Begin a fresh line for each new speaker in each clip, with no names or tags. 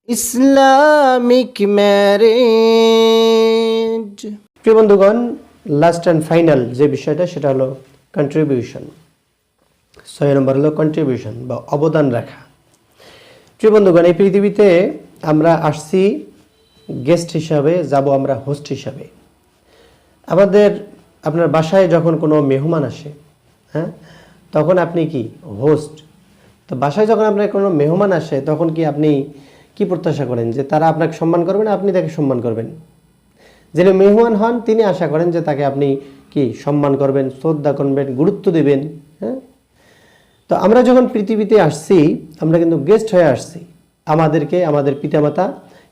Islamic marriage. প্রিয় বন্ধুগণ, last and final যে বিষয়টা সেটা হলো কন্ট্রিবিউশন। 6 নম্বর হলো কন্ট্রিবিউশন বা অবদান রাখা। প্রিয় বন্ধুগণ, এই পৃথিবীতে আমরা আসছি গেস্ট হিসাবে, যাব আমরা হোস্ট হিসাবে। আপনার বাসায় যখন কোনো মেহমান আসে, হ্যাঁ, তখন আপনি কি হোস্ট। তো বাসায় যখন আপনার কোনো মেহমান আসে তখন কি আপনি কি প্রত্যাশা করেন? যে তারা আপনাকে সম্মান করবেন, আপনি তাকে সম্মান করবেন। যিনি মেহমান হন তিনি আশা করেন যে তাকে আপনি কি সম্মান করবেন, শ্রদ্ধা করবেন, গুরুত্ব দেবেন। হ্যাঁ, তো আমরা যখন পৃথিবীতে আসছি আমরা কিন্তু গেস্ট হয়ে আসছি। আমাদেরকে আমাদের পিতামাতা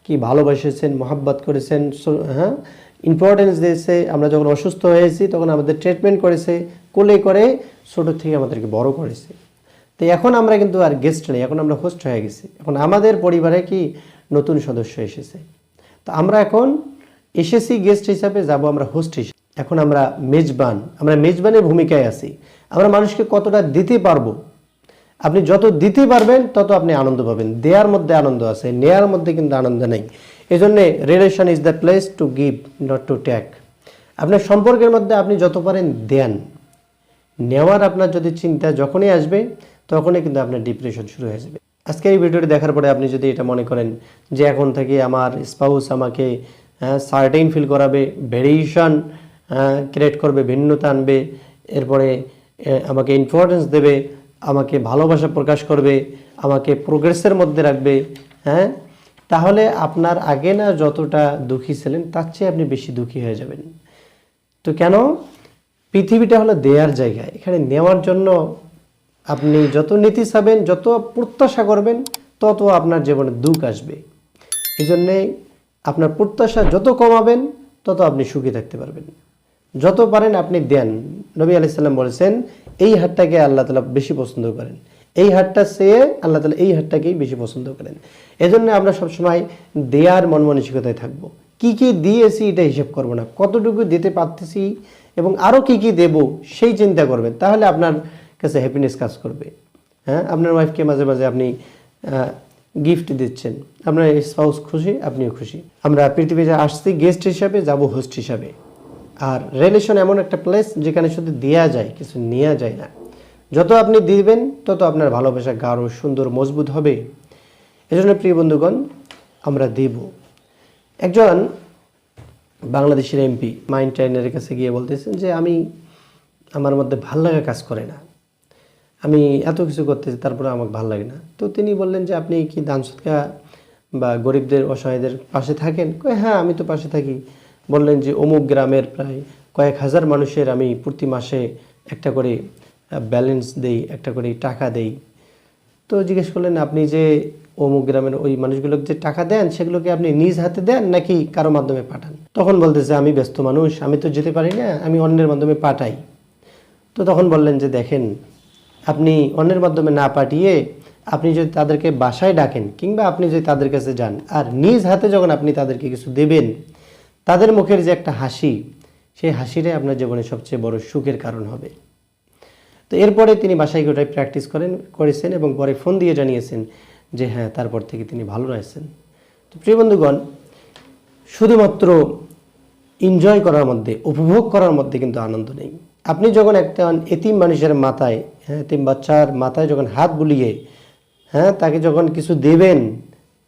কি ভালোবাসেছেন, মহাব্বত করেছেন, হ্যাঁ, ইম্পর্টেন্স দিয়েছে। আমরা যখন অসুস্থ হয়েছি তখন আমাদের ট্রিটমেন্ট করেছে, কোলে করে ছোটো থেকে আমাদেরকে বড় করেছে। তো এখন আমরা কিন্তু আর গেস্ট নেই, এখন আমরা হোস্ট হয়ে গেছি। এখন আমাদের পরিবারে কি নতুন সদস্য এসেছে। তো আমরা এখন এসেছি গেস্ট হিসাবে, যাব আমরা হোস্ট হিসাবে। এখন আমরা মেজবান, আমরা মেজবানের ভূমিকায় আছি। আমরা মানুষকে কতটা দিতে পারবো, আপনি যত দিতে পারবেন তত আপনি আনন্দ পাবেন। দেয়ার মধ্যে আনন্দ আছে, নেয়ার মধ্যে কিন্তু আনন্দ নেই। এই জন্যে relation is the place to give, not to take. আপনার সম্পর্কের মধ্যে আপনি যত পারেন দেন, নেওয়ার আপনার যদি চিন্তা যখনই আসবে তখনই কিন্তু আপনার ডিপ্রেশন শুরু হয়ে যাবে। আজকের এই ভিডিওটি দেখার পরে আপনি যদি এটা মনে করেন যে এখন থেকে আমার স্পাউস আমাকে সার্টেইন ফিল করাবে, ভেরিয়েশন ক্রিয়েট করবে, ভিন্নতা আনবে, এরপরে আমাকে ইম্পর্টেন্স দেবে, আমাকে ভালোবাসা প্রকাশ করবে, আমাকে প্রোগ্রেসের মধ্যে রাখবে, হ্যাঁ, তাহলে আপনার আগে না যতটা দুঃখী ছিলেন তার চেয়ে আপনি বেশি দুঃখী হয়ে যাবেন। তো কেন? পৃথিবীটা হলো দেয়ার জায়গা। এখানে নেওয়ার জন্য আপনি যত নীতি চাবেন, যত প্রত্যাশা করবেন, তত আপনার জীবনে দুঃখ আসবে। এই জন্যে আপনার প্রত্যাশা যত কমাবেন তত আপনি সুখী থাকতে পারবেন। যত পারেন আপনি দেন। নবী আলাইহিস সালাম বলেছেন এই হাতটাকে আল্লাহ তাআলা বেশি পছন্দ করেন, এই হাতটা চেয়ে আল্লাহ তাআলা এই হাতটাকেই বেশি পছন্দ করেন। এজন্য আমরা সবসময় দেয়ার মন মানসিকতায় থাকবো। কি কি দিয়েছি এটা হিসাব করব না, কতটুকু দিতে পারতেছি এবং আরও কি কি দেব সেই চিন্তা করবেন। তাহলে আপনার কাছে হ্যাপিনেস কাজ করবে। হ্যাঁ, আপনার ওয়াইফকে মাঝে মাঝে আপনি গিফট দিচ্ছেন, আপনার স্পাউস খুশি, আপনিও খুশি। আমরা পৃথিবীতে আসছি গেস্ট হিসাবে, যাব হোস্ট হিসাবে। আর রিলেশন এমন একটা প্লেস যেখানে শুধু দেয়া যায়, কিছু নেওয়া যায় না। যত আপনি দিবেন তত আপনার ভালোবাসা গাঢ়, সুন্দর, মজবুত হবে। এজন্য প্রিয় বন্ধুগণ, আমরা দেব। একজন বাংলাদেশের এমপি মাইন্ড ট্রেনারের কাছে গিয়ে বলতেছেন যে আমার মধ্যে ভাল লাগা কাজ করে না, আমি এত কিছু করতেছি তারপরে আমাকে ভালো লাগে না। তো তিনি বললেন যে আপনি কি দান সদকা বা গরিবদের, অসহায়দের পাশে থাকেন? হ্যাঁ, আমি তো পাশে থাকি। বললেন যে অমুক গ্রামের প্রায় কয়েক হাজার মানুষের আমি প্রতি মাসে একটা করে ব্যালেন্স দেই, একটা করে টাকা দেই। তো জিজ্ঞেস করলেন আপনি যে অমুক গ্রামের ওই মানুষগুলোকে যে টাকা দেন সেগুলোকে আপনি নিজ হাতে দেন নাকি কারো মাধ্যমে পাঠান? তখন বলতেছে আমি ব্যস্ত মানুষ, আমি তো যেতে পারি না, আমি অন্যের মাধ্যমে পাঠাই। তো তখন বললেন যে দেখেন, আপনি অন্যের মাধ্যমে না পাঠিয়ে আপনি যদি তাদেরকে বাসায় ডাকেন কিংবা আপনি যদি তাদের কাছে যান আর নিজ হাতে যখন আপনি তাদেরকে কিছু দেবেন, তাদের মুখের যে একটা হাসি, সেই হাসিটাই আপনার জীবনে সবচেয়ে বড় সুখের কারণ হবে। তো এরপরে তিনি বাসায় গোটায় প্র্যাকটিস করেছেন এবং পরে ফোন দিয়ে জানিয়েছেন যে হ্যাঁ, তারপর থেকে তিনি ভালো রয়েছেন। তো প্রিয় বন্ধুগণ, শুধুমাত্র এনজয় করার মধ্যে, উপভোগ করার মধ্যে কিন্তু আনন্দ নেই। আপনি যখন একটা এতিম মানুষের মাথায়, হ্যাঁ, এতিম বাচ্চার মাথায় যখন হাত বুলিয়ে, হ্যাঁ, তাকে যখন কিছু দেবেন,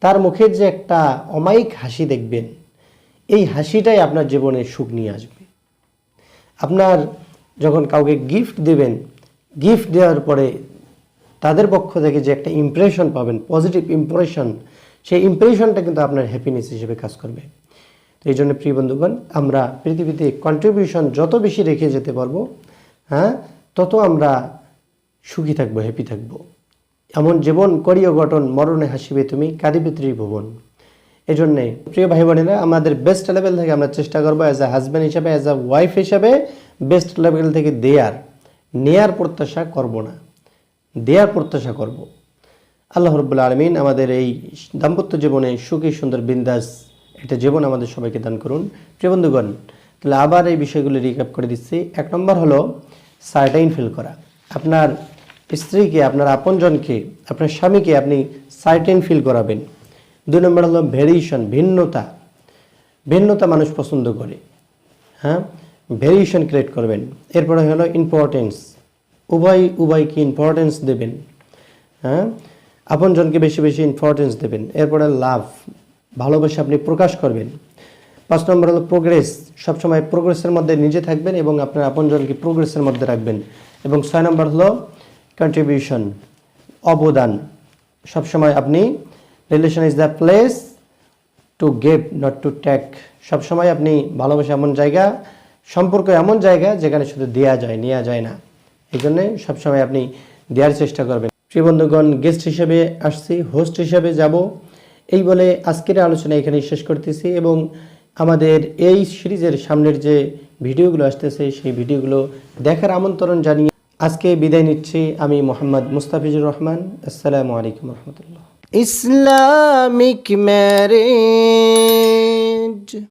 তার মুখের যে একটা অমায়িক হাসি দেখবেন, এই হাসিটাই আপনার জীবনে সুখ নিয়ে আসবে। আপনার যখন কাউকে গিফট দেবেন, গিফট দেওয়ার পরে তাদের পক্ষ থেকে যে একটা ইমপ্রেশন পাবেন, পজিটিভ ইমপ্রেশন, সেই ইমপ্রেশনটা কিন্তু আপনার হ্যাপিনেস হিসেবে কাজ করবে। এই জন্য প্রিয় বন্ধুগণ, আমরা পৃথিবীতে কন্ট্রিবিউশন যত বেশি রেখে যেতে পারবো, হ্যাঁ, তত আমরা সুখী থাকবো, হ্যাপি থাকবো। এমন জীবন করিও গঠন, মরণে হাসিবে তুমি, কাঁদিবে ত্রিভুবন। এই জন্যে প্রিয় ভাই বোনেরা, আমাদের বেস্ট লেভেল থেকে আমরা চেষ্টা করবো অ্যাজ আ হাজব্যান্ড হিসাবে, অ্যাজ আ ওয়াইফ হিসাবে বেস্ট লেভেল থেকে নেয়ার প্রত্যাশা করব না, দেয়ার প্রত্যাশা করব। আল্লাহ রাব্বুল আলামিন আমাদের এই দাম্পত্য জীবনে সুখী, সুন্দর, বিন্দাস একটা জীবন আমাদের সবাইকে দান করুন। প্রিয় বন্ধুগণ, তাহলে আবার এই বিষয়গুলো রিক্যাপ করে দিচ্ছি। 1 নম্বর হলো সার্টেইন ফিল করা। আপনার স্ত্রীকে, আপনার আপনজনকে, আপনার স্বামীকে আপনি সার্টেইন ফিল করাবেন। 2 নম্বর হলো ভেরিয়েশন, ভিন্নতা। ভিন্নতা মানুষ পছন্দ করে, হ্যাঁ, ভেরিয়েশন ক্রিয়েট করবেন। এরপরে হলো ইম্পর্টেন্স, উভয়কে ইম্পর্টেন্স দেবেন, হ্যাঁ, আপনজনকে বেশি বেশি ইম্পর্টেন্স দেবেন। এরপরে লাভ, ভালোবাসা আপনি প্রকাশ করবেন। 5 নম্বর হলো প্রোগ্রেস, সবসময় প্রোগ্রেসের মধ্যে নিজে থাকবেন এবং আপনার আপনজনকে প্রোগ্রেসের মধ্যে রাখবেন। এবং 6 নম্বর হলো কন্ট্রিবিউশন, অবদান। সবসময় আপনি relation is the place to give not to take. সবসময় আপনি ভালোবাসা এমন জায়গা, সম্পর্ক এমন জায়গা যেখানে শুধু দেয়া যায়, নেওয়া যায় না। এই জন্যে সবসময় আপনি দেওয়ার চেষ্টা করবেন। প্রিয় বন্ধুগণ, গেস্ট হিসেবে আসছি, হোস্ট হিসেবে যাব, এই বলে আজকের আলোচনা এখানেই শেষ করতেছি। এবং আমাদের এই সিরিজের সামনের যে ভিডিওগুলো আসতেছে সেই ভিডিওগুলো দেখার আমন্ত্রণ জানিয়ে আজকে বিদায় নিচ্ছি। আমি মোহাম্মদ মুস্তাফিজুর রহমান। আসসালামু আলাইকুম রহমতুল্লাহ। Islamic marriage.